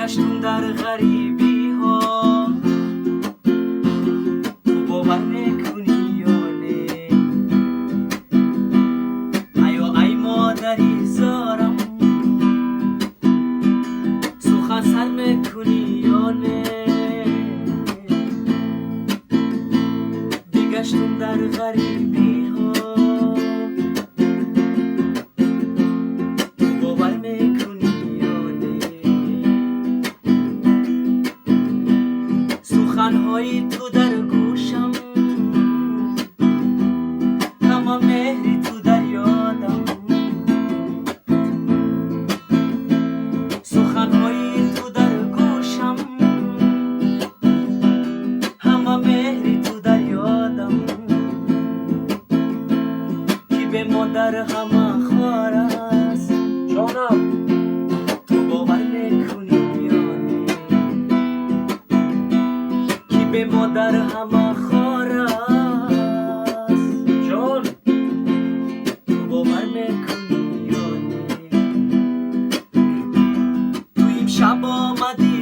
میگشتم در غریبی ها، تو باور میکنی یا نه؟ ایا ای مادری زارم، سخن سر میکنی یا نه؟ میگشتم در غریبی ها، تو باور میکنی یا نه؟ سخنهای تو در گوشم، تمام مهری تو در یادم. سخنهای تو در گوشم، همه مهری تو در یادم. کی به مادر همه خوار است جانم، تو باور میکنی یا نه؟ کی به مادر همه خوار است جان، تو باور میکنی یا نه؟ تو این شب آمدی